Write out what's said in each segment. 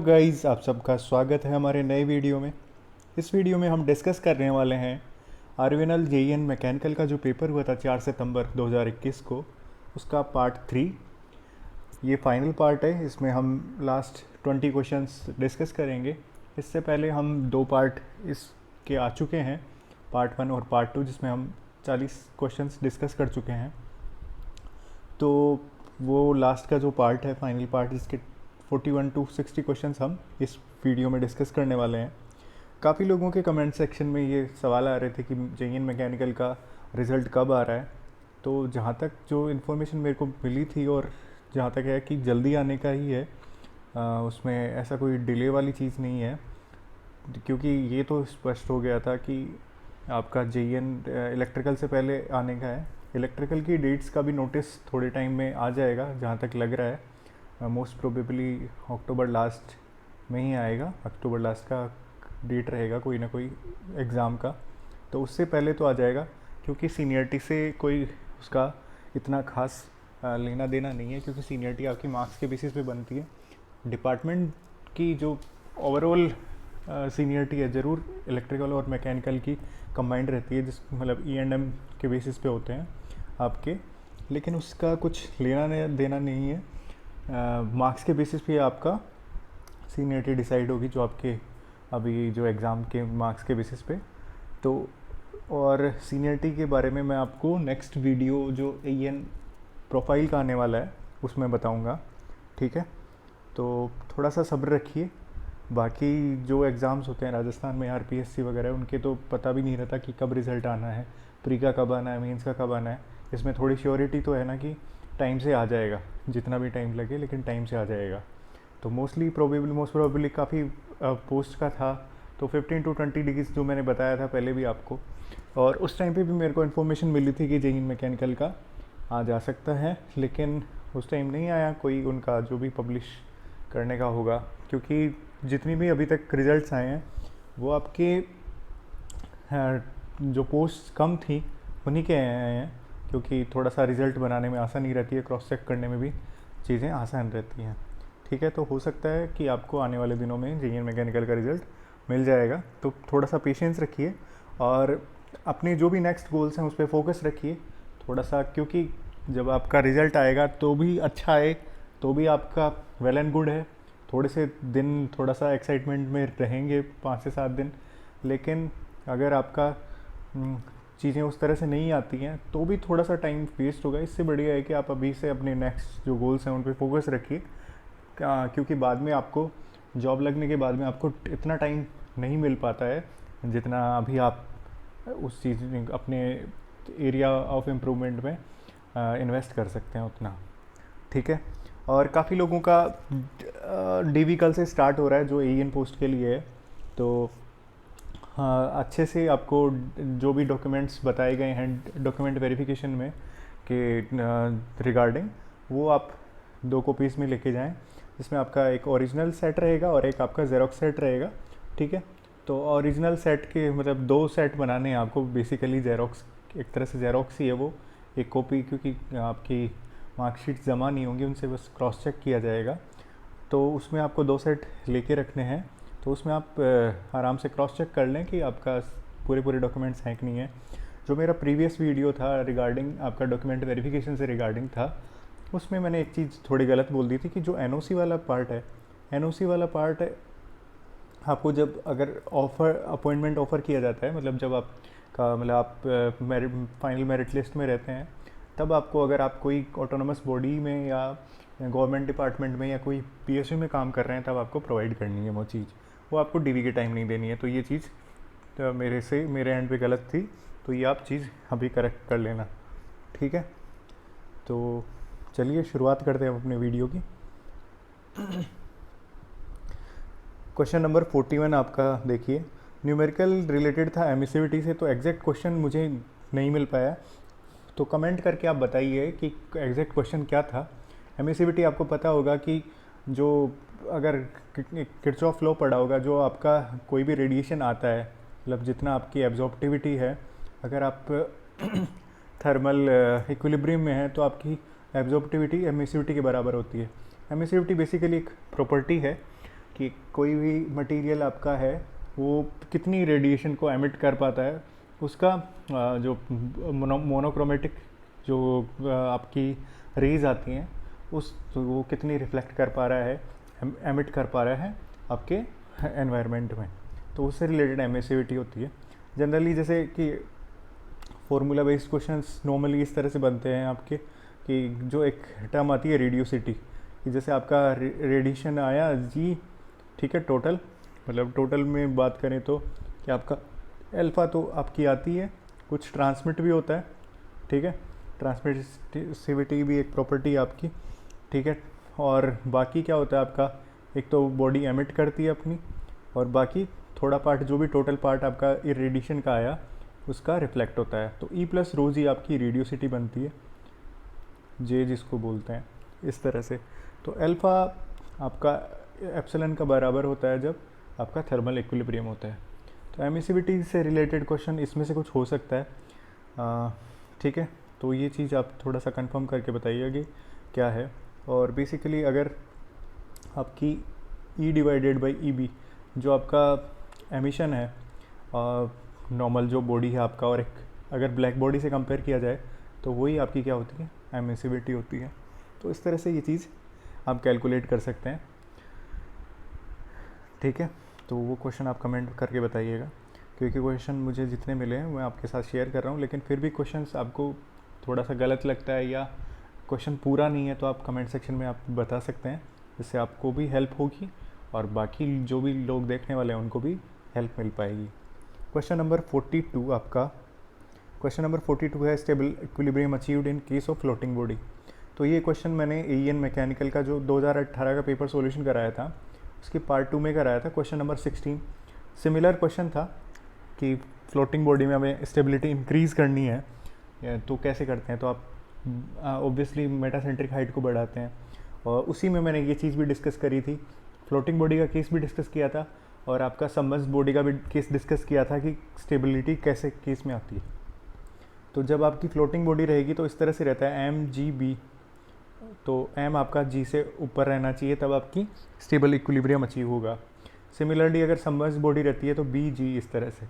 Guys, आप सबका स्वागत है हमारे नए वीडियो में। इस वीडियो में हम डिस्कस करने वाले हैं आरवीएनएल जेईएन मैकेनिकल का जो पेपर हुआ था 4 सितंबर 2021 को, उसका पार्ट 3। ये फाइनल पार्ट है। इसमें हम लास्ट 20 क्वेश्चंस डिस्कस करेंगे। इससे पहले हम दो पार्ट इसके आ चुके हैं, पार्ट 1 और पार्ट 2, जिसमें हम 40 क्वेश्चंस डिस्कस कर चुके हैं। तो वो लास्ट का जो पार्ट है, फाइनल पार्ट, जिसके 41 to 60 क्वेश्चंस हम इस वीडियो में डिस्कस करने वाले हैं। काफ़ी लोगों के कमेंट सेक्शन में ये सवाल आ रहे थे कि जेईएन मैकेनिकल का रिज़ल्ट कब आ रहा है। तो जहाँ तक जो इन्फॉर्मेशन मेरे को मिली थी और जहाँ तक है कि जल्दी आने का ही है, उसमें ऐसा कोई डिले वाली चीज़ नहीं है, क्योंकि ये तो स्पष्ट हो गया था कि आपका जेईएन इलेक्ट्रिकल से पहले आने का है। इलेक्ट्रिकल की डेट्स का भी नोटिस थोड़े टाइम में आ जाएगा, जहाँ तक लग रहा है। मोस्ट प्रोबेबली अक्टूबर लास्ट में ही आएगा। अक्टूबर लास्ट का डेट रहेगा कोई ना कोई एग्ज़ाम का, तो उससे पहले तो आ जाएगा, क्योंकि सीनियरिटी से कोई उसका इतना खास लेना देना नहीं है, क्योंकि सीनियरिटी आपकी मार्क्स के बेसिस पे बनती है। डिपार्टमेंट की जो ओवरऑल सीनियरिटी है, ज़रूर इलेक्ट्रिकल और मैकेनिकल की कंबाइंड रहती है, जिस मतलब E&M के बेसिस पे होते हैं आपके, लेकिन उसका कुछ लेना देना नहीं है। मार्क्स के बेसिस पे आपका सीनियरिटी डिसाइड होगी, जो आपके अभी जो एग्ज़ाम के मार्क्स के बेसिस पे। तो और सीनियरिटी के बारे में मैं आपको नेक्स्ट वीडियो जो AN प्रोफाइल का आने वाला है उसमें बताऊंगा, ठीक है। तो थोड़ा सा सब्र रखिए। बाकी जो एग्ज़ाम्स होते हैं राजस्थान में, RPSC वगैरह, उनके तो पता भी नहीं रहता कि कब रिज़ल्ट आना है, प्री का कब आना है, मेंस का कब आना है। इसमें थोड़ी श्योरिटी तो है ना कि टाइम से आ जाएगा, जितना भी टाइम लगे, लेकिन टाइम से आ जाएगा। तो मोस्ट प्रोबेबली काफ़ी पोस्ट का था, तो 15 to 20 डिग्रीज जो मैंने बताया था पहले भी आपको, और उस टाइम पे भी मेरे को इन्फॉर्मेशन मिली थी कि जेईएन मैकेनिकल का आ जा सकता है, लेकिन उस टाइम नहीं आया कोई उनका जो भी पब्लिश करने का होगा, क्योंकि जितनी भी अभी तक रिज़ल्ट्स आए हैं वो आपके जो पोस्ट कम थी उन्हीं के आए हैं, क्योंकि थोड़ा सा रिज़ल्ट बनाने में आसानी रहती है, क्रॉस चेक करने में भी चीज़ें आसान रहती हैं, ठीक है। तो हो सकता है कि आपको आने वाले दिनों में जेईएन मैकेनिकल का रिज़ल्ट मिल जाएगा। तो थोड़ा सा पेशेंस रखिए और अपने जो भी नेक्स्ट गोल्स हैं उस पर फोकस रखिए थोड़ा सा, क्योंकि जब आपका रिज़ल्ट आएगा तो भी अच्छा आए तो भी आपका वेल एंड गुड है। थोड़े से दिन थोड़ा सा एक्साइटमेंट में रहेंगे, 5 से 7 दिन, लेकिन अगर आपका चीज़ें उस तरह से नहीं आती हैं तो भी थोड़ा सा टाइम वेस्ट होगा। इससे बढ़िया है कि आप अभी से अपने नेक्स्ट जो गोल्स हैं उन पे फोकस रखिए, क्योंकि बाद में आपको जॉब लगने के बाद में आपको इतना टाइम नहीं मिल पाता है जितना अभी आप उस चीज़ अपने एरिया ऑफ इम्प्रूवमेंट में इन्वेस्ट कर सकते हैं उतना, ठीक है। और काफ़ी लोगों का DV कल से स्टार्ट हो रहा है जो AN पोस्ट के लिए है। तो हाँ, अच्छे से आपको जो भी डॉक्यूमेंट्स बताए गए हैं डॉक्यूमेंट वेरिफिकेशन में के रिगार्डिंग, वो आप 2 कॉपीज़ में लेके जाएं, जिसमें आपका एक ओरिजिनल सेट रहेगा और एक आपका ज़ेरॉक्स सेट रहेगा, ठीक है। तो ओरिजिनल सेट के मतलब 2 सेट बनाने हैं आपको, बेसिकली ज़ेरॉक्स एक तरह से ज़ेरॉक्स ही है वो, एक कॉपी, क्योंकि आपकी मार्कशीट जमा नहीं होंगी, उनसे बस क्रॉस चेक किया जाएगा। तो उसमें आपको 2 सेट लेके रखने हैं। तो उसमें आप आराम से क्रॉस चेक कर लें कि आपका पूरे डॉक्यूमेंट्स हैं कि नहीं है। जो मेरा प्रीवियस वीडियो था रिगार्डिंग आपका डॉक्यूमेंट वेरिफिकेशन से रिगार्डिंग था, उसमें मैंने एक चीज़ थोड़ी गलत बोल दी थी कि जो NOC वाला पार्ट है, NOC वाला पार्ट है आपको जब अगर अपॉइंटमेंट ऑफ़र किया जाता है, मतलब जब आपका मतलब आप फाइनल मेरिट लिस्ट में रहते हैं, तब आपको, अगर आप कोई ऑटोनोमस बॉडी में या गवर्नमेंट डिपार्टमेंट में या कोई PSU में काम कर रहे हैं, तब आपको प्रोवाइड करनी है वो चीज़। वो आपको DV के टाइम नहीं देनी है। तो ये चीज़ तो मेरे एंड पे गलत थी, तो ये आप चीज़ अभी करेक्ट कर लेना, ठीक है। तो चलिए शुरुआत करते हैं अपने वीडियो की। क्वेश्चन नंबर 41 आपका देखिए, न्यूमेरिकल रिलेटेड था एमिसिविटी से, तो एग्जैक्ट क्वेश्चन मुझे नहीं मिल पाया, तो कमेंट करके आप बताइए कि एग्जैक्ट क्वेश्चन क्या था। एमिसिविटी आपको पता होगा कि जो अगर किरचॉफ लॉ पढ़ा होगा, जो आपका कोई भी रेडिएशन आता है, मतलब जितना आपकी एब्जॉर्प्टिविटी है, अगर आप थर्मल इक्विलिब्रियम में है तो आपकी एब्जॉर्प्टिविटी एमिसिविटी के बराबर होती है। एमिसिविटी बेसिकली एक प्रॉपर्टी है कि कोई भी मटेरियल आपका है वो कितनी रेडिएशन को एमिट कर पाता है, उसका जो मोनोक्रोमेटिक जो आपकी रेज आती हैं उस तो वो कितनी रिफ्लेक्ट कर पा रहा है, एमिट कर पा रहा है आपके एनवायरनमेंट में, तो उससे रिलेटेड एमिसिविटी होती है। जनरली जैसे कि फॉर्मूला बेस्ड क्वेश्चंस नॉर्मली इस तरह से बनते हैं आपके कि जो एक टर्म आती है रेडियोसिटी, कि जैसे आपका रेडिएशन आया जी, ठीक है, टोटल मतलब टोटल में बात करें तो कि आपका अल्फ़ा तो आपकी आती है, कुछ ट्रांसमिट भी होता है, ठीक है, ट्रांसमिसिविटी भी एक प्रॉपर्टी है आपकी, ठीक है, और बाकी क्या होता है आपका, एक तो बॉडी एमिट करती है अपनी, और बाकी थोड़ा पार्ट जो भी टोटल पार्ट आपका रेडिएशन का आया उसका रिफ्लेक्ट होता है। तो ई प्लस रो जी आपकी रेडियोसिटी बनती है, जे जिसको बोलते हैं इस तरह से। तो अल्फ़ा आपका एप्सिलॉन का बराबर होता है जब आपका थर्मल इक्विलिब्रियम होता है। तो एमिसिविटी से रिलेटेड क्वेश्चन इसमें से कुछ हो सकता है, ठीक है। तो ये चीज़ आप थोड़ा सा कंफर्म करके बताइए कि क्या है। और बेसिकली अगर आपकी E divided by E B जो आपका एमिशन है नॉर्मल जो बॉडी है आपका, और एक अगर ब्लैक बॉडी से कंपेयर किया जाए तो वही आपकी क्या होती है, एमिसिविटी होती है। तो इस तरह से ये चीज़ आप कैलकुलेट कर सकते हैं, ठीक है। तो वो क्वेश्चन आप कमेंट करके बताइएगा, क्योंकि क्वेश्चन मुझे जितने मिले हैं मैं आपके साथ शेयर कर रहा हूँ, लेकिन फिर भी क्वेश्चंस आपको थोड़ा सा गलत लगता है या क्वेश्चन पूरा नहीं है तो आप कमेंट सेक्शन में आप बता सकते हैं, जिससे आपको भी हेल्प होगी और बाकी जो भी लोग देखने वाले हैं उनको भी हेल्प मिल पाएगी। क्वेश्चन नंबर 42 आपका, क्वेश्चन नंबर 42 है stable equilibrium achieved in case of floating body. तो ये क्वेश्चन मैंने एईएन मैकेनिकल का जो 2018 का पेपर सॉल्यूशन कराया था उसके पार्ट 2 में कराया था, क्वेश्चन नंबर 16। सिमिलर क्वेश्चन था कि फ्लोटिंग बॉडी में हमें स्टेबिलिटी इंक्रीज़ करनी है तो कैसे करते हैं, तो आप ऑब्वियसली मेटासेंट्रिक हाइट को बढ़ाते हैं, और उसी में मैंने ये चीज़ भी डिस्कस करी थी, फ्लोटिंग बॉडी का केस भी डिस्कस किया था और आपका सबमर्ज्ड बॉडी का भी केस डिस्कस किया था कि स्टेबिलिटी कैसे केस में आती है। तो जब आपकी फ्लोटिंग बॉडी रहेगी तो इस तरह से रहता है एम जी बी, तो एम आपका जी से ऊपर रहना चाहिए तब आपकी स्टेबल इक्विलिब्रियम अचीव होगा। सिमिलरली अगर सबमर्ज्ड बॉडी रहती है तो बी जी इस तरह से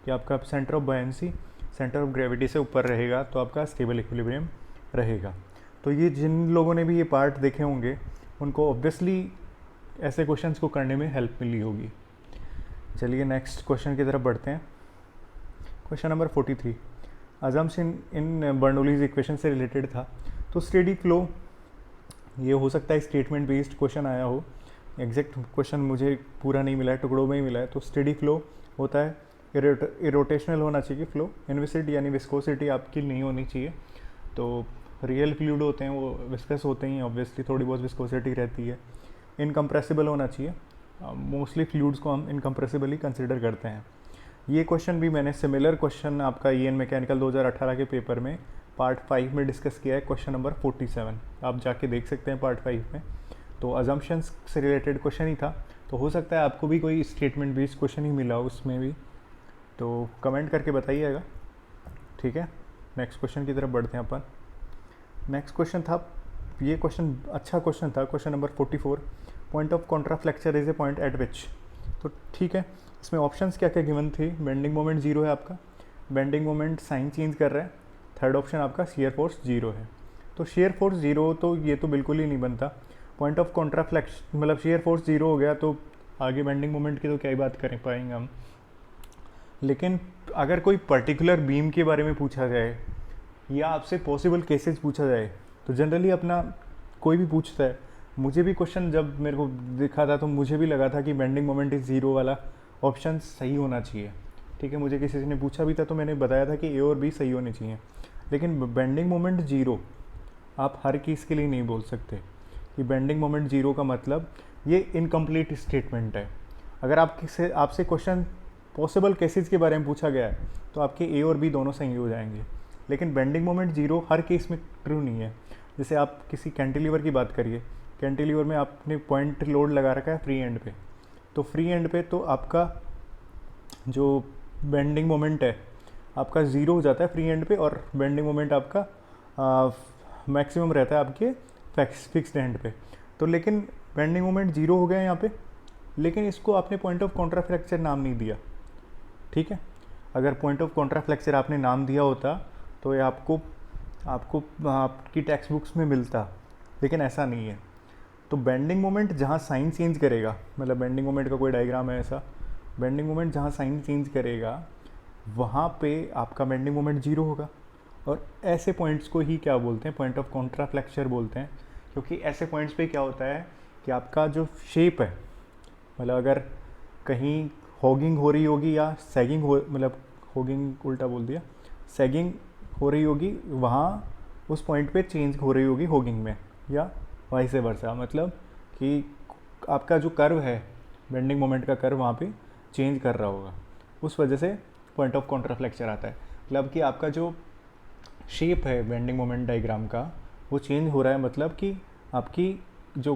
कि आपका centre of buoyancy centre of gravity से ऊपर रहेगा तो आपका स्टेबल इक्विलिब्रियम रहेगा। तो ये जिन लोगों ने भी ये पार्ट देखे होंगे उनको ऑब्वियसली ऐसे क्वेश्चंस को करने में हेल्प मिली होगी। चलिए नेक्स्ट क्वेश्चन की तरफ बढ़ते हैं। क्वेश्चन नंबर 43 अजम्पशन इन बर्नौलीज इक्वेशन से रिलेटेड था। तो स्टेडी फ्लो, ये हो सकता है स्टेटमेंट बेस्ड क्वेश्चन आया हो, एग्जैक्ट क्वेश्चन मुझे पूरा नहीं मिला है, टुकड़ों में ही मिला है। तो स्टेडी फ्लो होता है, इरोटेशनल होना चाहिए फ्लो, इनविसिड यानी विस्कोसिटी आपकी नहीं होनी चाहिए। तो रियल फ्लूइड होते हैं वो विस्कस होते ही, ऑब्वियसली थोड़ी बहुत विस्कोसिटी रहती है। इनकम्प्रेसिबल होना चाहिए, मोस्टली फ्लूइड्स को हम इनकम्प्रेसिबल ही कंसिडर करते हैं। ये क्वेश्चन भी मैंने सिमिलर क्वेश्चन आपका ईएन मैकेनिकल 2018 के पेपर में पार्ट 5 में डिस्कस किया है, क्वेश्चन नंबर 47, आप जाके देख सकते हैं पार्ट 5 में। तो अजम्पशंस से रिलेटेड क्वेश्चन ही था, तो हो सकता है आपको भी कोई स्टेटमेंट बेस्ड क्वेश्चन ही मिला हो उसमें भी, तो कमेंट करके बताइएगा, ठीक है। नेक्स्ट क्वेश्चन की तरफ बढ़ते हैं अपन। नेक्स्ट क्वेश्चन था, ये क्वेश्चन अच्छा क्वेश्चन था, question number 44 point of contraflexure is a point eight विच। तो ठीक है, इसमें ऑप्शंस क्या क्या गिवन थे, बेंडिंग मोमेंट 0 है आपका, बेंडिंग मोमेंट साइन चेंज कर रहा है, थर्ड ऑप्शन आपका शेयर फोर्स 0 है। तो शेयर फोर्स 0 तो ये तो बिल्कुल ही नहीं बनता, पॉइंट ऑफ कॉन्ट्राफ्लेक्शन मतलब शेयर फोर्स 0 हो गया तो आगे बेंडिंग मोमेंट की तो क्या ही बात कर पाएंगे हम। लेकिन अगर कोई पर्टिकुलर बीम के बारे में पूछा जाए या आपसे पॉसिबल केसेस पूछा जाए तो जनरली अपना कोई भी पूछता है, मुझे भी क्वेश्चन जब मेरे को दिखा था तो मुझे भी लगा था कि बेंडिंग मोमेंट इज 0 वाला ऑप्शन सही होना चाहिए, ठीक है। मुझे किसी ने पूछा भी था तो मैंने बताया था कि ए और बी सही होने चाहिए, लेकिन बेंडिंग मोमेंट 0 आप हर केस के लिए नहीं बोल सकते कि बेंडिंग मोमेंट 0 का मतलब ये इनकम्प्लीट स्टेटमेंट है। अगर आपसे क्वेश्चन पॉसिबल केसेस के बारे में पूछा गया है तो आपके ए और बी दोनों सही हो जाएंगे, लेकिन बेंडिंग मोमेंट 0 हर केस में ट्रू नहीं है। जैसे आप किसी कैंटिलीवर की बात करिए, कैंटिलीवर में आपने पॉइंट लोड लगा रखा है फ्री एंड पे, तो फ्री एंड पे तो आपका जो बेंडिंग मोमेंट है आपका 0 हो जाता है फ्री एंड पे, और बेंडिंग मोमेंट आपका मैक्सिमम रहता है आपके फिक्स्ड एंड पे। तो लेकिन बेंडिंग मोमेंट 0 हो गया यहाँ पे, लेकिन इसको आपने पॉइंट ऑफ कॉन्ट्राफ्लेक्चर नाम नहीं दिया, ठीक है। अगर पॉइंट ऑफ कॉन्ट्राफ्लेक्चर आपने नाम दिया होता तो ये आपको आपको आपकी टेक्स्ट बुक्स में मिलता, लेकिन ऐसा नहीं है। तो बेंडिंग मोमेंट जहाँ साइन चेंज करेगा, मतलब बेंडिंग मोमेंट का कोई डायग्राम है ऐसा, बेंडिंग मोमेंट जहाँ साइन चेंज करेगा वहाँ पे आपका बेंडिंग मोमेंट जीरो होगा। और ऐसे पॉइंट्स को ही क्या बोलते हैं, पॉइंट ऑफ कॉन्ट्राफ्लेक्चर बोलते हैं, क्योंकि ऐसे पॉइंट्स पे क्या होता है कि आपका जो शेप है, मतलब अगर कहीं हॉगिंग हो रही होगी या सैगिंग हो, मतलब हॉगिंग उल्टा बोल दिया, सैगिंग हो रही होगी, वहाँ उस पॉइंट पे चेंज हो रही होगी हॉगिंग में, या वाइस वर्सा, मतलब कि आपका जो कर्व है, बेंडिंग मोमेंट का कर्व वहाँ पे चेंज कर रहा होगा, उस वजह से पॉइंट ऑफ कॉन्ट्राफ्लेक्चर आता है। मतलब कि आपका जो शेप है बेंडिंग मोमेंट डायग्राम का वो चेंज हो रहा है, मतलब कि आपकी जो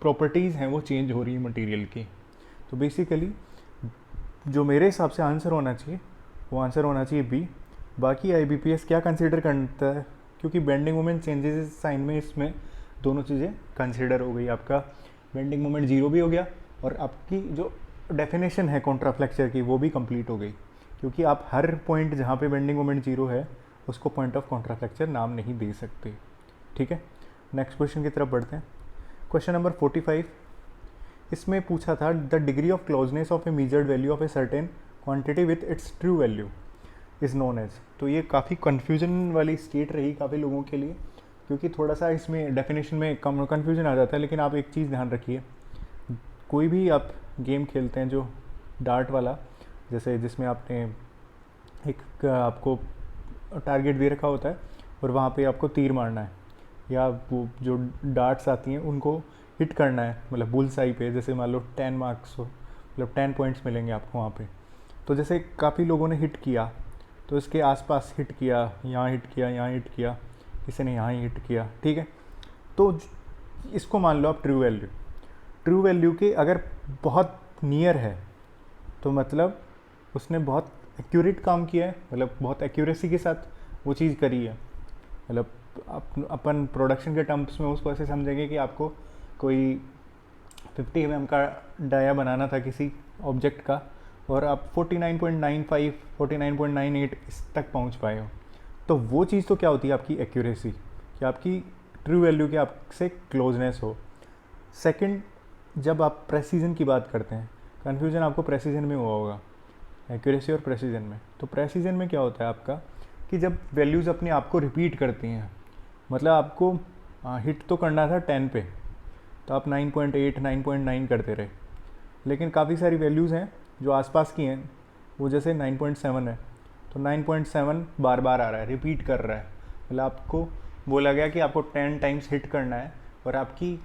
प्रॉपर्टीज़ हैं वो चेंज हो रही है मटेरियल की। तो बेसिकली जो मेरे हिसाब से आंसर होना चाहिए वो आंसर होना चाहिए बी। बाकी IBPS क्या कंसिडर करता है, क्योंकि बेंडिंग मोमेंट चेंजेस साइन में इसमें दोनों चीज़ें कंसिडर हो गई, आपका बेंडिंग मोमेंट जीरो भी हो गया और आपकी जो डेफिनेशन है कॉन्ट्राफ्लेक्चर की वो भी कंप्लीट हो गई, क्योंकि आप हर पॉइंट जहाँ पे बेंडिंग मोमेंट जीरो है उसको पॉइंट ऑफ कॉन्ट्राफ्लेक्चर नाम नहीं दे सकते, ठीक है। नेक्स्ट क्वेश्चन की तरफ बढ़ते हैं। क्वेश्चन नंबर 45, इसमें पूछा था the degree of closeness of a measured value of a certain quantity with its true value is known as. तो ये काफ़ी कन्फ्यूजन वाली स्टेट रही काफ़ी लोगों के लिए, क्योंकि थोड़ा सा इसमें डेफिनेशन में कम कन्फ्यूजन आ जाता है। लेकिन आप एक चीज़ ध्यान रखिए, कोई भी आप गेम खेलते हैं जो डार्ट वाला, जैसे जिसमें आपने एक आपको टारगेट दे रखा होता है और वहाँ पे आपको तीर मारना है, या वो जो डार्ट्स आती हैं उनको हिट करना है, मतलब बुल साई पे, जैसे मान लो 10 मार्क्स हो, मतलब 10 पॉइंट्स मिलेंगे आपको वहाँ पे। तो जैसे काफ़ी लोगों ने हिट किया तो इसके आसपास हिट किया, यहाँ हिट किया, यहाँ हिट किया, किसी ने यहाँ ही हिट किया, ठीक है। तो इसको मान लो आप ट्रू वैल्यू, ट्रू वैल्यू के अगर बहुत नियर है तो मतलब उसने बहुत एक्यूरेट काम किया है, मतलब बहुत एक्यूरेसी के साथ वो चीज़ करी है। मतलब अपन प्रोडक्शन के टर्म्स में उसको ऐसे समझेंगे कि आपको कोई 50 mm का डाया बनाना था किसी ऑब्जेक्ट का और आप 49.95 49.98 इस तक पहुंच पाए हो, तो वो चीज़ तो क्या होती है आपकी एक्यूरेसी, कि आपकी ट्रू वैल्यू के आपसे क्लोजनेस हो। सेकंड, जब आप प्रेसिजन की बात करते हैं, कन्फ्यूजन आपको प्रेसिजन में हुआ होगा, एक्यूरेसी और प्रेसिजन में। तो प्रेसिजन में क्या होता है आपका कि जब वैल्यूज़ अपने आप को रिपीट करती हैं, मतलब आपको हिट तो करना था 10 पे, तो आप 9.8 9.9 करते रहे, लेकिन काफ़ी सारी वैल्यूज़ हैं जो आसपास की हैं, वो जैसे 9.7 है तो 9.7 बार बार आ रहा है, रिपीट कर रहा है, मतलब आपको बोला गया कि आपको 10 टाइम्स हिट करना है और आपकी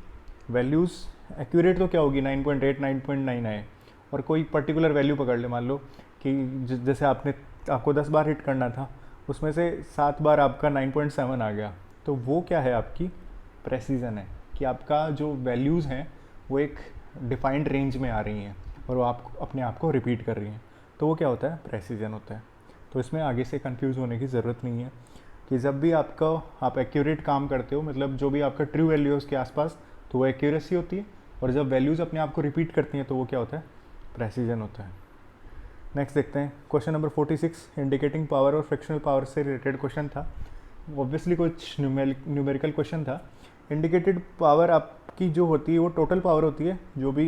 वैल्यूज़ एक्यूरेट तो क्या होगी 9.8 9.9 आए, और कोई पर्टिकुलर वैल्यू पकड़ ले, मान लो कि जैसे आपको 10 बार हिट करना था, उसमें से 7 बार आपका 9.7 आ गया, तो वो क्या है आपकी प्रेसिजन है, कि आपका जो वैल्यूज़ हैं वो एक डिफाइंड रेंज में आ रही हैं और वो आप अपने आप को रिपीट कर रही हैं, तो वो क्या होता है प्रेसिजन होता है। तो इसमें आगे से कंफ्यूज होने की ज़रूरत नहीं है कि जब भी आप एक्यूरेट काम करते हो, मतलब जो भी आपका ट्रू वैल्यू है उसके आसपास, तो वो एक्यूरेसी होती है, और जब वैल्यूज़ अपने आप को रिपीट करती हैं तो वो क्या होता है प्रेसिजन होता है। नेक्स्ट देखते हैं क्वेश्चन नंबर 46, इंडिकेटिंग पावर और फ्रिक्शनल पावर से रिलेटेड क्वेश्चन था, ऑब्वियसली कुछ न्यूमेरिकल क्वेश्चन था। इंडिकेटेड पावर आपकी जो होती है वो टोटल पावर होती है जो भी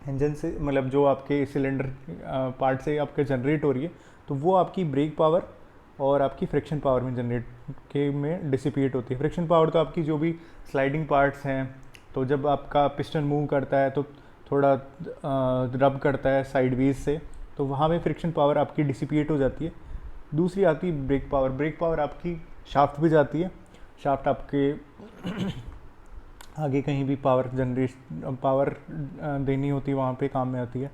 इंजन से, मतलब जो आपके सिलेंडर पार्ट से आपके जनरेट हो रही है, तो वो आपकी ब्रेक पावर और आपकी फ्रिक्शन पावर में जनरेट के में डिसिपिएट होती है। फ्रिक्शन पावर तो आपकी जो भी स्लाइडिंग पार्ट्स हैं, तो जब आपका पिस्टन मूव करता है तो थोड़ा रब करता है साइडवेज से, तो वहाँ में फ्रिक्शन पावर आपकी डिसिपिएट हो जाती है। दूसरी आती है ब्रेक पावर, ब्रेक पावर आपकी शाफ्ट भी जाती है, शाफ्ट आपके आगे कहीं भी पावर देनी होती है वहाँ पे काम में आती है,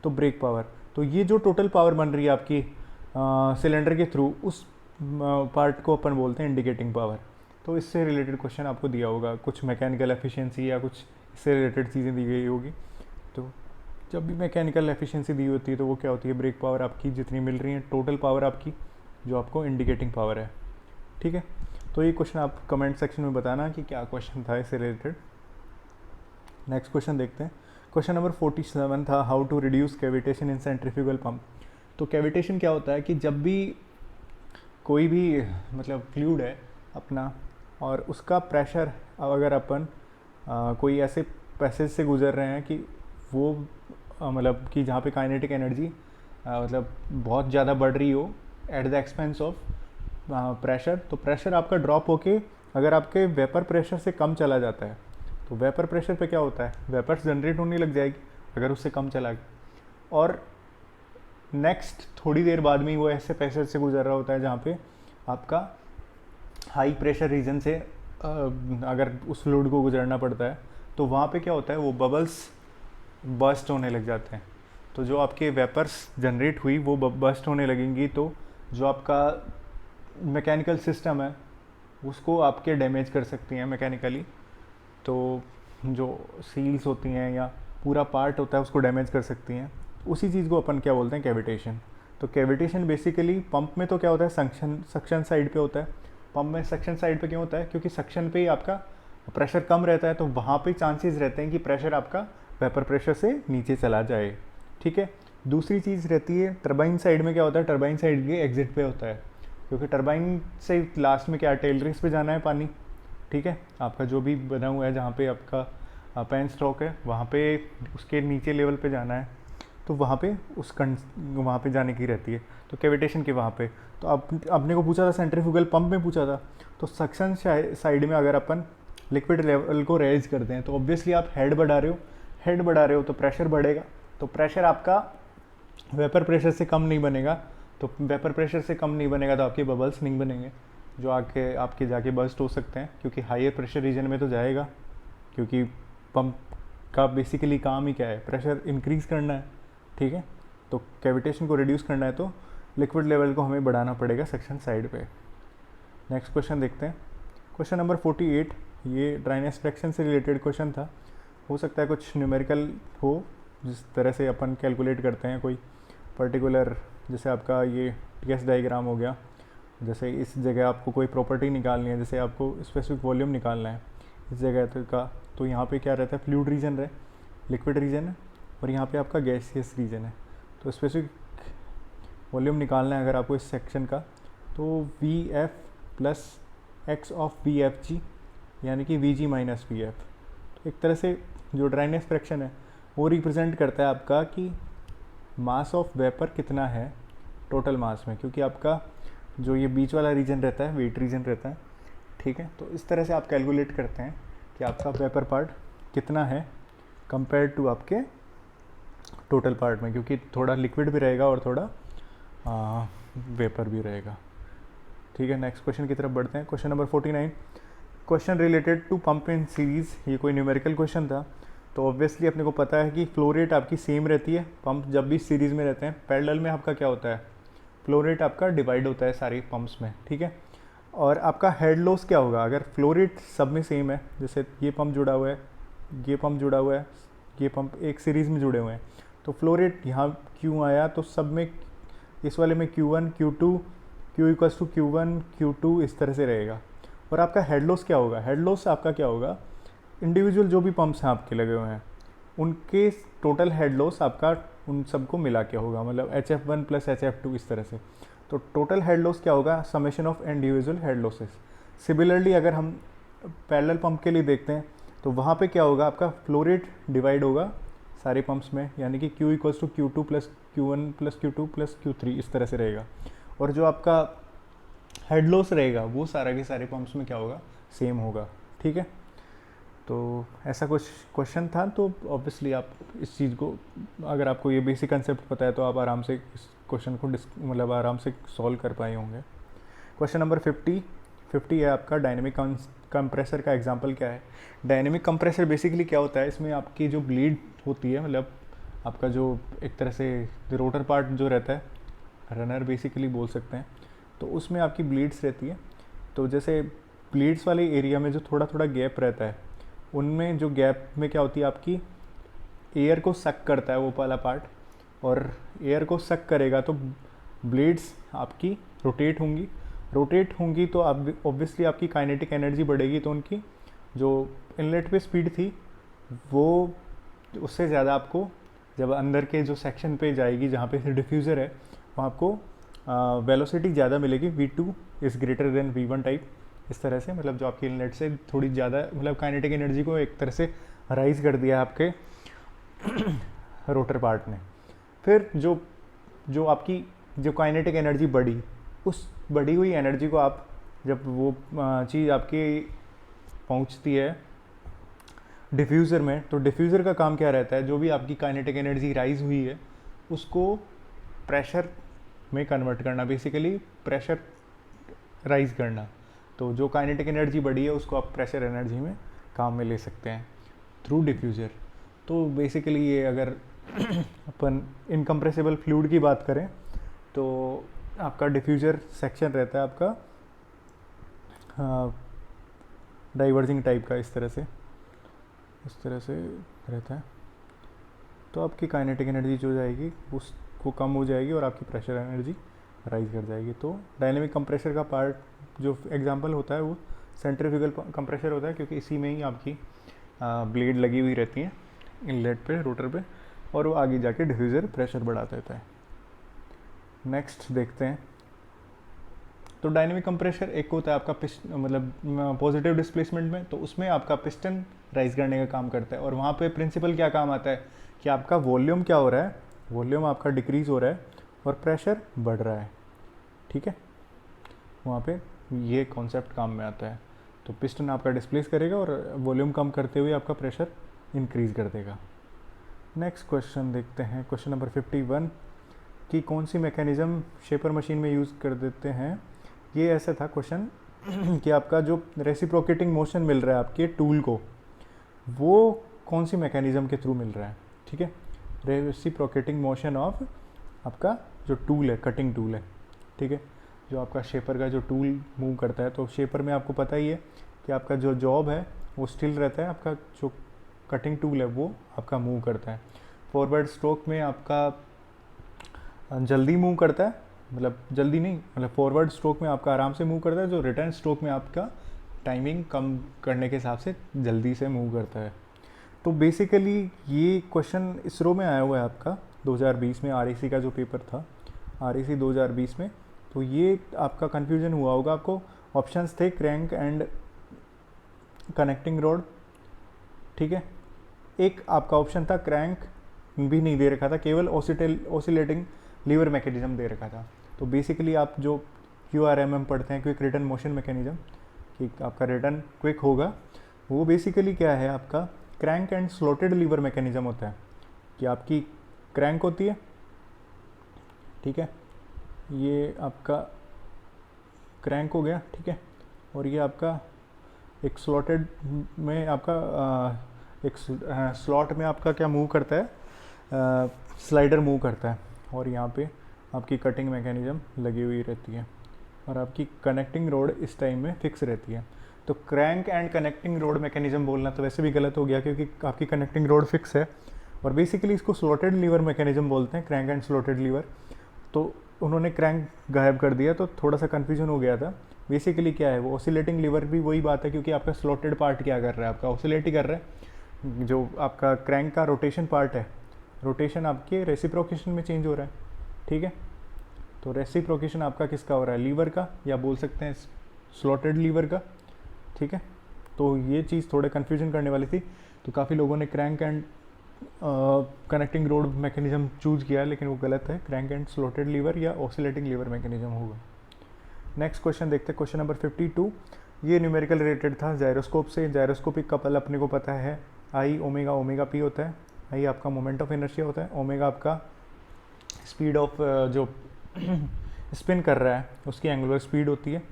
तो ब्रेक पावर। तो ये जो टोटल पावर बन रही है आपकी सिलेंडर के थ्रू, उस पार्ट को अपन बोलते हैं इंडिकेटिंग पावर। तो इससे रिलेटेड क्वेश्चन आपको दिया होगा, कुछ मैकेनिकल एफिशिएंसी या कुछ इससे रिलेटेड चीज़ें दी गई होगी। तो जब भी मैकेनिकल एफिशिएंसी दी होती है तो वो क्या होती है ब्रेक पावर आपकी जितनी मिल रही है, टोटल पावर आपकी जो आपको इंडिकेटिंग पावर है, ठीक है। तो ये क्वेश्चन आप कमेंट सेक्शन में बताना कि क्या क्वेश्चन था इससे रिलेटेड। नेक्स्ट क्वेश्चन देखते हैं, क्वेश्चन नंबर 47 था how to reduce cavitation in centrifugal pump. तो कैविटेशन क्या होता है कि जब भी कोई भी मतलब फ्लूइड है अपना और उसका प्रेशर अगर अपन कोई ऐसे पैसेज से गुजर रहे हैं कि वो मतलब कि जहाँ पे काइनेटिक एनर्जी मतलब बहुत ज़्यादा बढ़ रही हो at the expense of pressure, तो प्रेशर आपका ड्रॉप होके अगर आपके वेपर प्रेशर से कम चला जाता है तो वेपर प्रेशर पे क्या होता है, वेपर्स जनरेट होने लग जाएगी अगर उससे कम चला गया। और नेक्स्ट थोड़ी देर बाद में ही वो ऐसे पैसेज से गुजर रहा होता है जहाँ पे आपका हाई प्रेशर रीजन से अगर उस फ्लूइड को गुजरना पड़ता है तो वहाँ पे क्या होता है, वो बबल्स बर्स्ट होने लग जाते हैं। तो जो आपके वेपर्स जनरेट हुई वो बर्स्ट होने लगेंगी, तो जो आपका मैकेनिकल सिस्टम है उसको आपके डैमेज कर सकती हैं मैकेनिकली। तो जो सील्स होती हैं या पूरा पार्ट होता है उसको डैमेज कर सकती हैं। उसी चीज़ को अपन क्या बोलते हैं, कैविटेशन। तो कैविटेशन बेसिकली पंप में तो क्या होता है, सक्शन साइड पे होता है। पंप में सक्शन साइड पे क्यों होता है, क्योंकि सक्शन पे ही आपका प्रेशर कम रहता है, तो वहाँ पे चांसेस रहते हैं कि प्रेशर आपका वेपर प्रेशर से नीचे चला जाए। ठीक है। दूसरी चीज़ रहती है टरबाइन साइड में, क्या होता है, टरबाइन साइड के एग्जिट पे होता है, क्योंकि टरबाइन से लास्ट में क्या टेल रिंग्स पे जाना है पानी। ठीक है, आपका जो भी बना हुआ है जहाँ पे आपका पेन स्ट्रोक है वहाँ पे उसके नीचे लेवल पे जाना है, तो वहाँ पे वहाँ पे जाने की रहती है। तो कैविटेशन के वहाँ पे तो आपने को पूछा था सेंट्रीफ्यूगल पंप में पूछा था, तो सक्शन साइड में अगर अपन लिक्विड लेवल को रेज करते हैं तो ऑब्वियसली आप हेड बढ़ा रहे हो तो प्रेशर बढ़ेगा। तो प्रेशर आपका वेपर प्रेशर से कम नहीं बनेगा, तो वेपर प्रेशर से कम नहीं बनेगा तो आपके बबल्स नहीं बनेंगे जो आपके जाके बर्स्ट हो सकते हैं, क्योंकि हायर प्रेशर रीजन में तो जाएगा। क्योंकि पंप का बेसिकली काम ही क्या है, प्रेशर इंक्रीज़ करना है। ठीक है, तो कैविटेशन को रिड्यूस करना है तो लिक्विड लेवल को हमें बढ़ाना पड़ेगा सेक्शन साइड पे। नेक्स्ट क्वेश्चन देखते हैं, क्वेश्चन नंबर 48। ये ड्राइनेस फ्रैक्शन से रिलेटेड क्वेश्चन था। हो सकता है कुछ न्यूमेरिकल हो, जिस तरह से अपन कैलकुलेट करते हैं कोई पर्टिकुलर, जैसे आपका ये टीएस डायग्राम हो गया, जैसे इस जगह आपको कोई प्रॉपर्टी निकालनी है, जैसे आपको स्पेसिफिक वॉल्यूम निकालना है इस जगह का, तो यहाँ पे क्या रहता है, फ्लूइड रीजन रहे, लिक्विड रीजन है, और यहाँ पे आपका गैसियस रीजन है। तो स्पेसिफिक वॉल्यूम निकालना है अगर आपको इस सेक्शन का, तो V F plus x of V F G, यानी कि we ji minus V F. तो एक तरह से जो ड्राइनेस फ्रैक्शन है वो रिप्रेजेंट करता है आपका कि मास ऑफ वेपर कितना है टोटल मास में, क्योंकि आपका जो ये बीच वाला रीजन रहता है वेट रीजन रहता है। ठीक है, तो इस तरह से आप कैलकुलेट करते हैं कि आपका वेपर पार्ट कितना है कंपेयर टू आपके टोटल पार्ट में, क्योंकि थोड़ा लिक्विड भी रहेगा और थोड़ा वेपर भी रहेगा। ठीक है, नेक्स्ट क्वेश्चन की तरफ बढ़ते हैं। Question number 49, question related to pump in series. ये कोई न्यूमेरिकल क्वेश्चन था, तो ऑब्वियसली अपने को पता है कि फ्लो रेट आपकी सेम रहती है पंप जब भी सीरीज़ में रहते हैं। पैरेलल में आपका क्या होता है, फ्लो रेट आपका डिवाइड होता है सारी पंप्स में। ठीक है, और आपका हेड लॉस क्या होगा अगर फ्लो रेट सब में सेम है, जैसे ये पंप जुड़ा हुआ है, ये पंप जुड़ा हुआ है, ये पंप एक सीरीज़ में जुड़े हुए हैं, तो फ्लो रेट यहाँ क्यों आया, तो सब में इस वाले में Q1 Q2 Q equals to Q1 Q2 इस तरह से रहेगा। और आपका हेड लॉस क्या होगा, हेड लॉस आपका क्या होगा, इंडिविजुअल जो भी पंप्स हैं आपके लगे हुए हैं उनके टोटल हेड लॉस आपका उन सबको मिला के होगा, मतलब HF1 प्लस HF2 इस तरह से। तो टोटल हेड लॉस क्या होगा, summation of individual head losses. Similarly अगर हम पैरेलल पंप के लिए देखते हैं तो वहाँ पे क्या होगा, आपका फ्लो रेट डिवाइड होगा सारे पंप्स में, यानी कि Q equals to Q2 plus Q1 plus Q2 plus Q3 इस तरह से रहेगा। और जो आपका हेड लॉस रहेगा वो सारे के सारे पंप्स में क्या होगा, सेम होगा। ठीक है, तो ऐसा कुछ क्वेश्चन था। तो ऑब्वियसली आप इस चीज़ को, अगर आपको ये बेसिक कंसेप्ट पता है तो आप आराम से इस क्वेश्चन को मतलब आराम से सॉल्व कर पाए होंगे। क्वेश्चन नंबर 50 है आपका, डायनेमिक कंप्रेसर का एग्जांपल क्या है। डायनेमिक कंप्रेसर बेसिकली क्या होता है, इसमें आपकी जो ब्लीड होती है, मतलब आपका जो एक तरह से रोटर पार्ट जो रहता है, रनर बेसिकली बोल सकते हैं, तो उसमें आपकी ब्लीड्स रहती है। तो जैसे ब्लीड्स वाले एरिया में जो थोड़ा थोड़ा गैप रहता है, उनमें जो गैप में क्या होती है, आपकी एयर को सक करता है वो वाला पार्ट, और एयर को सक करेगा तो ब्लेड्स आपकी रोटेट होंगी तो आप ऑब्वियसली आपकी काइनेटिक एनर्जी बढ़ेगी, तो उनकी जो इनलेट पे स्पीड थी वो उससे ज़्यादा आपको जब अंदर के जो सेक्शन पे जाएगी जहाँ पे डिफ्यूज़र है वहाँ आपको वेलोसिटी ज़्यादा मिलेगी, V2 is greater than V1 type. इस तरह से मतलब जो आपकी इनलेट से थोड़ी ज़्यादा मतलब काइनेटिक एनर्जी को एक तरह से राइज कर दिया आपके रोटर पार्ट ने। फिर जो जो आपकी जो काइनेटिक एनर्जी बढ़ी, उस बढ़ी हुई एनर्जी को आप जब वो चीज़ आपकी पहुंचती है डिफ्यूज़र में, तो डिफ्यूज़र का काम क्या रहता है, जो भी आपकी काइनेटिक एनर्जी राइज हुई है उसको प्रेशर में कन्वर्ट करना, बेसिकली प्रेशर राइज करना। तो जो काइनेटिक एनर्जी बढ़ी है उसको आप प्रेशर एनर्जी में काम में ले सकते हैं थ्रू डिफ्यूज़र। तो बेसिकली ये अगर अपन इनकम्प्रेसिबल फ्लूइड की बात करें तो आपका डिफ्यूज़र सेक्शन रहता है आपका डाइवर्जिंग टाइप का, इस तरह से रहता है। तो आपकी काइनेटिक एनर्जी जो जाएगी उसको कम हो जाएगी और आपकी प्रेशर एनर्जी राइज कर जाएगी। तो डायनेमिक कंप्रेशर का पार्ट जो एग्जांपल होता है वो सेंट्रीफ्यूगल कंप्रेशर होता है, क्योंकि इसी में ही आपकी ब्लेड लगी हुई रहती हैं इनलेट पे, रोटर पे, और वो आगे जाके डिफ्यूज़र प्रेशर बढ़ा देता है। नेक्स्ट देखते हैं। तो डायनेमिक कंप्रेशर एक होता है आपका मतलब पॉजिटिव डिस्प्लेसमेंट में, तो उसमें आपका पिस्टन राइज करने का काम करता है, और वहाँ पे प्रिंसिपल क्या काम आता है कि आपका वॉल्यूम क्या हो रहा है, वॉल्यूम आपका डिक्रीज़ हो रहा है और प्रेशर बढ़ रहा है। ठीक है, वहाँ पे ये कॉन्सेप्ट काम में आता है। तो पिस्टन आपका डिस्प्लेस करेगा और वॉल्यूम कम करते हुए आपका प्रेशर इंक्रीज़ कर देगा। नेक्स्ट क्वेश्चन देखते हैं, क्वेश्चन नंबर 51 कि कौन सी मैकेनिज़्म शेपर मशीन में यूज़ कर देते हैं। ये ऐसा था क्वेश्चन कि आपका जो रेसिप्रोकेटिंग मोशन मिल रहा है आपके टूल को, वो कौन सी मैकेनिज़्म के थ्रू मिल रहा है। ठीक है, रेसिप्रोकेटिंग मोशन ऑफ आपका जो टूल है, कटिंग टूल है। ठीक है, जो आपका शेपर का जो टूल मूव करता है, तो शेपर में आपको पता ही है कि आपका जो जॉब है वो स्टिल रहता है, आपका जो कटिंग टूल है वो आपका मूव करता है। फॉरवर्ड स्ट्रोक में आपका जल्दी मूव करता है, मतलब जल्दी नहीं, मतलब फॉरवर्ड स्ट्रोक में आपका आराम से मूव करता है, जो रिटर्न स्ट्रोक में आपका टाइमिंग कम करने के हिसाब से जल्दी से मूव करता है। तो बेसिकली ये क्वेश्चन इसरो में आया हुआ है आपका 2020 में, REC का जो पेपर था REC 2020 में। तो ये आपका कन्फ्यूजन हुआ होगा आपको। ऑप्शंस थे क्रैंक एंड कनेक्टिंग रॉड। ठीक है, एक आपका ऑप्शन था क्रैंक भी नहीं दे रखा था, केवल ऑसिलेटिंग लीवर मैकेनिज्म दे रखा था। तो बेसिकली आप जो QRMM पढ़ते हैं, क्विक रिटर्न मोशन मैकेनिज्म, कि आपका रिटर्न क्विक होगा, वो बेसिकली क्या है आपका crank and slotted liver mechanism होता है। कि आपकी क्रैंक होती है, ठीक है, ये आपका क्रैंक हो गया, ठीक है, और ये आपका एक स्लॉटेड में आपका एक स्लॉट में आपका क्या मूव करता है, स्लाइडर मूव करता है, और यहाँ पे आपकी कटिंग मैकेनिज्म लगी हुई रहती है, और आपकी कनेक्टिंग रोड इस टाइम में फिक्स रहती है। तो crank and connecting road mechanism बोलना तो वैसे भी गलत हो गया, क्योंकि आपकी कनेक्टिंग रोड फिक्स है, और बेसिकली इसको स्लॉटेड लीवर मैकेनिज्म बोलते हैं, क्रैंक एंड स्लॉटेड लीवर। तो उन्होंने क्रैंक गायब कर दिया, तो थोड़ा सा कन्फ्यूजन हो गया था। बेसिकली क्या है वो ऑसिलेटिंग लीवर भी वही बात है, क्योंकि आपका स्लॉटेड पार्ट क्या कर रहा है, आपका ऑसिलेट ही कर रहा है। जो आपका क्रैंक का रोटेशन पार्ट है, रोटेशन आपके रेसिप्रोकेशन में चेंज हो रहा है। ठीक है, तो रेसिप्रोकेशन आपका किसका हो रहा है, लीवर का, या बोल सकते हैं स्लॉटेड लीवर का। ठीक है, तो ये चीज़ थोड़े कन्फ्यूजन करने वाली थी, तो काफ़ी लोगों ने crank and connecting road mechanism choose किया, लेकिन वो गलत है, क्रैंक एंड स्लॉटेड लीवर या ऑसिलेटिंग लीवर मैकेनिज्म होगा। नेक्स्ट क्वेश्चन देखते हैं, क्वेश्चन नंबर 52। ये न्यूमेरिकल रिलेटेड था जायरोस्कोप से। जायरोस्कोपिक कपल अपने को पता है, आई ओमेगा ओमेगा पी होता है। आई आपका मोमेंट ऑफ इनर्शिया होता है, ओमेगा आपका स्पीड ऑफ जो स्पिन कर रहा है उसकी एंगुलर स्पीड होती है,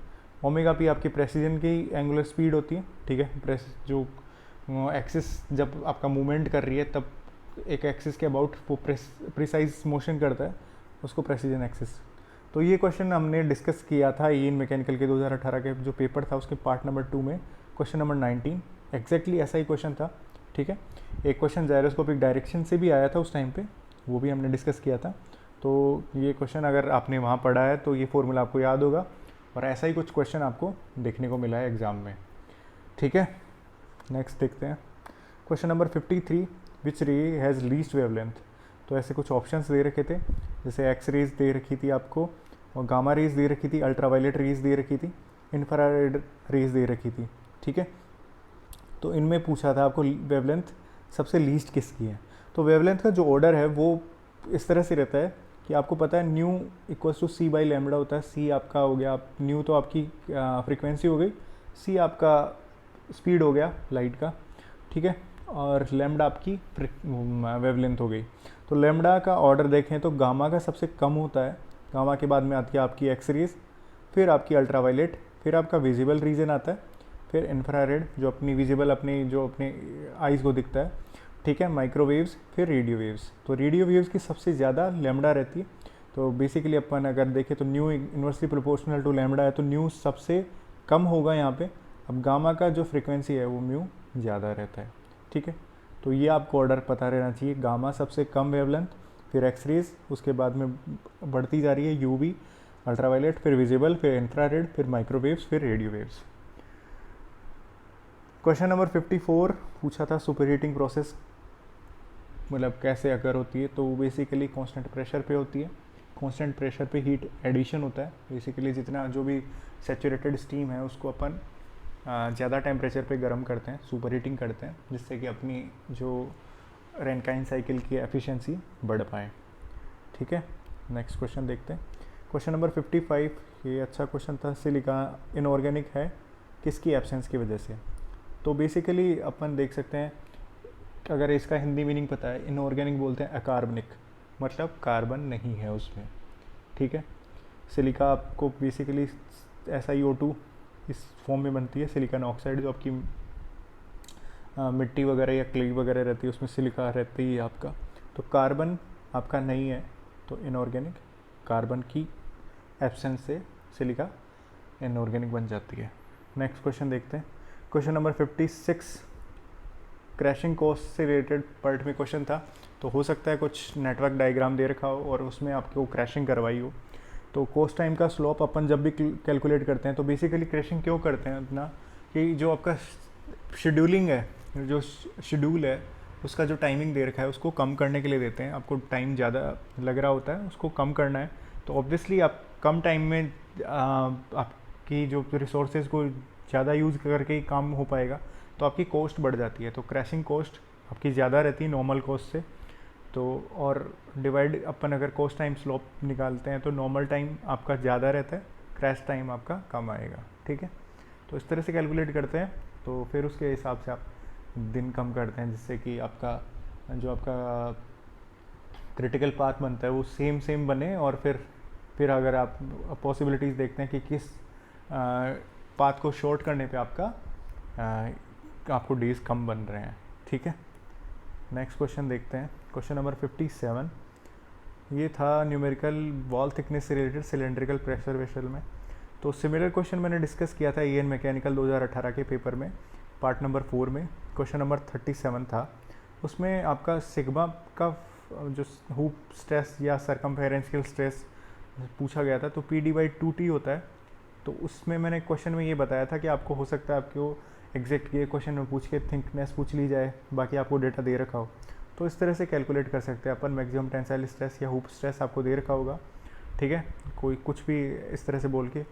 ओमेगा पी आपकी प्रेसिजन की एंगुलर स्पीड होती है। ठीक है, जो एक्सिस जब आपका मूवमेंट कर रही है तब एक एक्सिस के अबाउट वो प्रिसाइज मोशन करता है, उसको प्रेसिजन एक्सिस। तो ये क्वेश्चन हमने डिस्कस किया था इन मैकेनिकल के 2018 के जो पेपर था उसके पार्ट नंबर 2 में, क्वेश्चन नंबर 19। एग्जैक्टली ऐसा ही क्वेश्चन था। ठीक है, एक क्वेश्चन जायरोस्कोपिक डायरेक्शन से भी आया था उस टाइम पे, वो भी हमने डिस्कस किया था। तो ये क्वेश्चन अगर आपने वहाँ पढ़ा है तो ये फॉर्मूला आपको याद होगा, और ऐसा ही कुछ क्वेश्चन आपको देखने को मिला है एग्ज़ाम में। ठीक है, नेक्स्ट देखते हैं, क्वेश्चन नंबर 53। विच रे हैज़ लीस्ट वेवलेंथ। तो ऐसे कुछ ऑप्शंस दे रखे थे, जैसे एक्स रेज दे रखी थी आपको, और गामा रेज दे रखी थी, अल्ट्रावायलेट रेज दे रखी थी, इंफ्रारेड रेज दे रखी थी। ठीक है, तो इनमें पूछा था आपको वेवलेंथ सबसे लीस्ट किसकी है। तो वेवलेंथ का जो ऑर्डर है वो इस तरह से रहता है कि आपको पता है nu equals to C by lambda होता है। सी आपका हो गया, न्यू तो आपकी फ्रीक्वेंसी हो गई, सी आपका स्पीड हो गया लाइट का, ठीक है, और लैम्बडा आपकी वेवलेंथ हो गई। तो लैम्बडा का ऑर्डर देखें तो गामा का सबसे कम होता है, गामा के बाद में आती है आपकी एक्स रेज, फिर आपकी अल्ट्रावायलेट, फिर आपका विजिबल रीजन आता है, फिर इंफ्रारेड जो अपनी विजिबल अपने आइज़ को दिखता है, ठीक है, माइक्रोवेव्स, फिर रेडियो वेव्स। तो रेडियो वेव्स की सबसे ज़्यादा लैम्बडा रहती है। तो बेसिकली अपन अगर देखें तो nu inversely proportional to lambda है, तो न्यू सबसे कम होगा यहाँ पे। अब गामा का जो फ्रीक्वेंसी है वो म्यू ज़्यादा रहता है। ठीक है, तो ये आपको ऑर्डर पता रहना चाहिए, गामा सबसे कम वेवलेंथ, फिर एक्स रेज, उसके बाद में बढ़ती जा रही है यूवी, अल्ट्रावायलेट, फिर विजिबल, फिर इंफ्रारेड, फिर माइक्रोवेव्स, फिर रेडियो वेव्स। क्वेश्चन नंबर 54 पूछा था सुपर हीटिंग प्रोसेस मतलब कैसे अगर होती है। तो बेसिकली कांस्टेंट प्रेशर पे होती है, कांस्टेंट प्रेशर पे हीट एडिशन होता है। बेसिकली जितना जो भी सैचुरेटेड स्टीम है उसको अपन ज़्यादा टेम्परेचर पे गर्म करते हैं, सुपर हीटिंग करते हैं, जिससे कि अपनी जो रैनकाइन साइकिल की एफिशिएंसी बढ़ पाए। ठीक है, नेक्स्ट क्वेश्चन देखते हैं। क्वेश्चन नंबर 55, ये अच्छा क्वेश्चन था। सिलिका इनऑर्गेनिक है किसकी एब्सेंस की वजह से। तो बेसिकली अपन देख सकते हैं, अगर इसका हिंदी मीनिंग पता है, इनऑर्गेनिक बोलते हैं अकार्बनिक, मतलब कार्बन नहीं है उसमें। ठीक है, सिलिका आपको बेसिकली SiO2 इस फॉर्म में बनती है। सिलिकॉन ऑक्साइड जो आपकी मिट्टी वगैरह या क्ले वगैरह रहती है उसमें सिलिका रहती है आपका। तो कार्बन आपका नहीं है, तो इनऑर्गेनिक, कार्बन की एब्सेंस से सिलिका इनऑर्गेनिक बन जाती है। नेक्स्ट क्वेश्चन देखते हैं। क्वेश्चन नंबर 56 क्रैशिंग कोस्ट से रिलेटेड पार्ट में क्वेश्चन था। तो हो सकता है कुछ नेटवर्क डायग्राम दे रखा हो और उसमें आपको क्रैशिंग करवाई हो। तो कोस्ट टाइम का स्लोप अपन जब भी कैलकुलेट करते हैं तो बेसिकली क्रैशिंग क्यों करते हैं अपना, कि जो आपका शेड्यूलिंग है, जो शेड्यूल है उसका जो टाइमिंग दे रखा है उसको कम करने के लिए देते हैं। आपको टाइम ज़्यादा लग रहा होता है, उसको कम करना है, तो ऑब्वियसली आप कम टाइम में आपकी जो रिसोर्सेज को ज़्यादा यूज़ करके ही काम हो पाएगा, तो आपकी कॉस्ट बढ़ जाती है। तो क्रैशिंग कॉस्ट आपकी ज़्यादा रहती है नॉर्मल कॉस्ट से। तो और डिवाइड अपन अगर कॉस्ट टाइम स्लोप निकालते हैं तो नॉर्मल टाइम आपका ज़्यादा रहता है, क्रैश टाइम आपका कम आएगा। ठीक है, तो इस तरह से कैलकुलेट करते हैं। तो फिर उसके हिसाब से आप दिन कम करते हैं, जिससे कि आपका जो आपका क्रिटिकल पाथ बनता है वो सेम बने। और फिर अगर आप पॉसिबिलिटीज़ देखते हैं कि किस पाथ को शॉर्ट करने पे आपको डेज कम बन रहे हैं। ठीक है, नेक्स्ट क्वेश्चन देखते हैं। क्वेश्चन नंबर 57, ये था न्यूमेरिकल वॉल थिकनेस से रिलेटेड सिलेंड्रिकल प्रेशर वेसल में। तो सिमिलर क्वेश्चन मैंने डिस्कस किया था EN मैकेनिकल 2018 के पेपर में, पार्ट नंबर 4 में। क्वेश्चन नंबर 37 था, उसमें आपका सिग्मा का जो हुप स्ट्रेस या सरकमफेरेंशियल स्ट्रेस पूछा गया था, तो PD/2T होता है। तो उसमें मैंने क्वेश्चन में ये बताया था कि आपको हो सकता है आपको एग्जैक्ट ये क्वेश्चन में पूछ के थिकनेस पूछ ली जाए, बाकी आपको डेटा दे रखा हो। तो इस तरह से कैलकुलेट कर सकते हैं अपन। मैक्सिमम टेंसाइल स्ट्रेस या हुप स्ट्रेस आपको दे रखा होगा, ठीक है, कोई कुछ भी इस तरह से बोल के,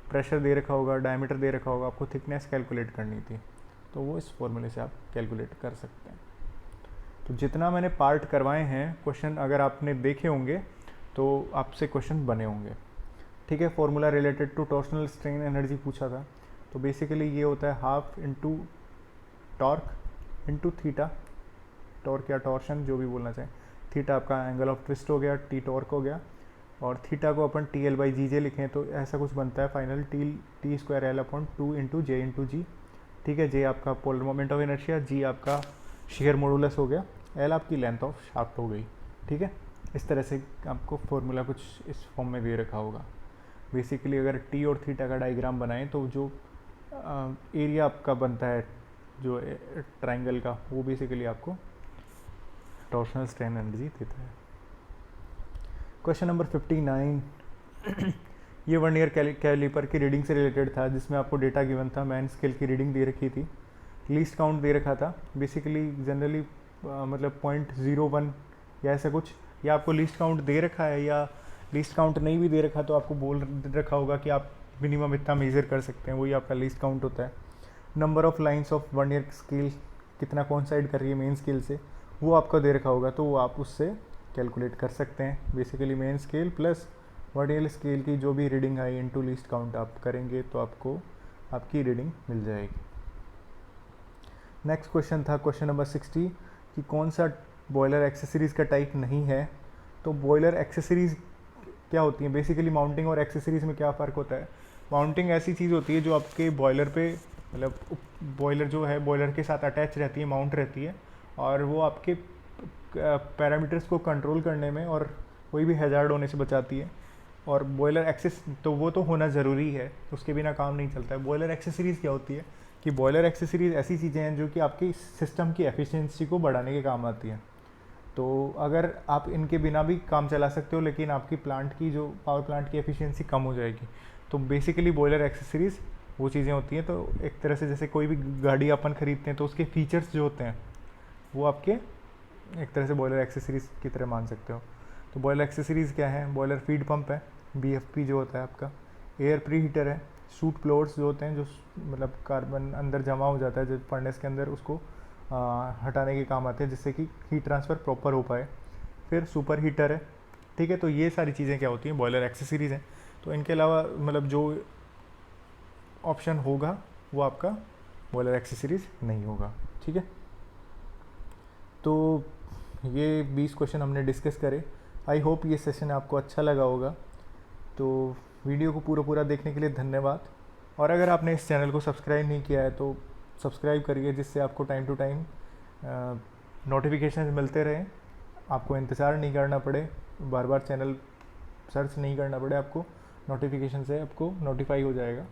प्रेशर दे रखा होगा, डायमीटर दे रखा होगा, आपको थिकनेस कैलकुलेट करनी थी, तो वो इस फॉर्मूले से आप कैलकुलेट कर सकते हैं। तो जितना मैंने पार्ट करवाए हैं क्वेश्चन, अगर आपने देखे होंगे तो आपसे क्वेश्चन बने होंगे। ठीक है, formula related to torsional strain energy पूछा था। तो बेसिकली ये होता है half into torque into theta, torque या टॉर्शन जो भी बोलना चाहें। थीटा आपका एंगल ऑफ ट्विस्ट हो गया, टी टॉर्क हो गया, और थीटा को अपन TL/GJ लिखें तो ऐसा कुछ बनता है final T²L/2 into J into G. ठीक है, J आपका polar moment of inertia, G आपका शेयर मॉडुलस हो गया, L आपकी लेंथ ऑफ शाफ्ट हो गई। ठीक है, इस तरह से आपको फॉर्मूला कुछ इस फॉर्म में दे रखा होगा। बेसिकली अगर T और थीटा का डायग्राम बनाएं तो जो एरिया आपका बनता है जो ट्राइंगल का, वो बेसिकली आपको टॉर्शनल स्ट्रेन एनर्जी देता है। क्वेश्चन नंबर 59 ये वर्नियर कैलिपर की रीडिंग से रिलेटेड था, जिसमें आपको डेटा गिवन था, मैन स्केल की रीडिंग दे रखी थी, लीस्ट काउंट दे रखा था। बेसिकली जनरली मतलब 0.01 या ऐसा कुछ, या आपको लीस्ट काउंट दे रखा है, या लीस्ट काउंट नहीं भी दे रखा तो आपको बोल रखा होगा कि आप मिनिमम इतना मेज़र कर सकते हैं, वही आपका लीस्ट काउंट होता है। Number of lines of vernier scale कितना कोइंसाइड कर रही है मेन स्केल से, वो आपको दे रखा होगा, तो वो आप उससे कैलकुलेट कर सकते हैं। Basically main scale plus vernier scale की जो भी reading I into least count आप करेंगे तो आपको आपकी रीडिंग मिल जाएगी। नेक्स्ट क्वेश्चन था क्वेश्चन नंबर 60 कि कौन सा बॉयलर एक्सेसरीज़ का टाइप नहीं है। तो बॉयलर एक्सेसरीज़ क्या होती हैं? बेसिकली माउंटिंग और एक्सेसरीज़ में क्या फ़र्क होता है? माउंटिंग ऐसी चीज़ होती है जो आपके बॉयलर पे, मतलब बॉयलर जो है बॉयलर के साथ अटैच रहती है, माउंट रहती है, और वो आपके पैरामीटर्स को कंट्रोल करने में और कोई भी हैज़ार्ड होने से बचाती है। और बॉयलर एक्सेस तो वो तो होना ज़रूरी है, उसके बिना काम नहीं चलता है। बॉयलर एक्सेसरीज़ क्या होती है कि बॉयलर एक्सेसरीज़ ऐसी चीज़ें हैं जो कि आपकी सिस्टम की एफिशिएंसी को बढ़ाने के काम आती हैं। तो अगर आप इनके बिना भी काम चला सकते हो, लेकिन आपकी प्लांट की जो पावर प्लांट की एफिशिएंसी कम हो जाएगी। तो बेसिकली बॉयलर एक्सेसरीज़ वो चीज़ें होती हैं। तो एक तरह से जैसे कोई भी गाड़ी अपन ख़रीदते हैं तो उसके फीचर्स जो होते हैं वो आपके एक तरह से बॉयलर एक्सेसरीज़ की तरह मान सकते हो। तो बॉयलर एक्सेसरीज़ क्या है? बॉयलर फीड पंप है, BFP जो होता है आपका, एयर प्री हीटर है, शूट प्लोट्स जो होते हैं, जो मतलब कार्बन अंदर जमा हो जाता है जो फर्नेस के अंदर, उसको हटाने के काम आते हैं जिससे कि हीट ट्रांसफ़र प्रॉपर हो पाए। फिर सुपर हीटर है, ठीक है। तो ये सारी चीज़ें क्या होती हैं? बॉयलर एक्सेसरीज़ हैं। तो इनके अलावा मतलब जो ऑप्शन होगा वो आपका बॉयलर एक्सेसरीज़ नहीं होगा, ठीक है। तो ये 20 क्वेश्चन हमने डिस्कस करे। आई होप ये सेशन आपको अच्छा लगा होगा। तो वीडियो को पूरा देखने के लिए धन्यवाद। और अगर आपने इस चैनल को सब्सक्राइब नहीं किया है तो सब्सक्राइब करिए, जिससे आपको टाइम टू टाइम नोटिफिकेशन मिलते रहें, आपको इंतज़ार नहीं करना पड़े, बार बार चैनल सर्च नहीं करना पड़े, आपको नोटिफिकेशन से आपको नोटिफाई हो जाएगा।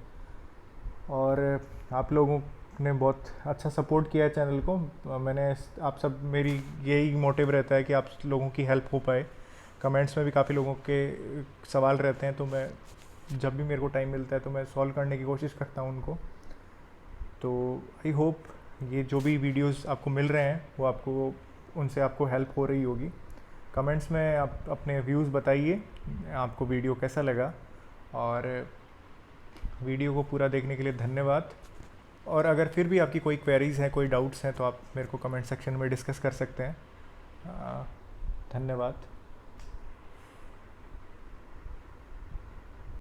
और आप लोगों ने बहुत अच्छा सपोर्ट किया है चैनल को। मैंने आप सब, मेरी यही मोटिव रहता है कि आप लोगों की हेल्प हो पाए। कमेंट्स में भी काफ़ी लोगों के सवाल रहते हैं, तो मैं जब भी मेरे को टाइम मिलता है तो मैं सॉल्व करने की कोशिश करता हूँ उनको। तो आई होप ये जो भी वीडियोस आपको मिल रहे हैं वो आपको, उनसे आपको हेल्प हो रही होगी। कमेंट्स में आप अपने व्यूज़ बताइए, आपको वीडियो कैसा लगा। और वीडियो को पूरा देखने के लिए धन्यवाद। और अगर फिर भी आपकी कोई क्वेरीज़ हैं, कोई डाउट्स हैं, तो आप मेरे को कमेंट सेक्शन में डिस्कस कर सकते हैं। धन्यवाद।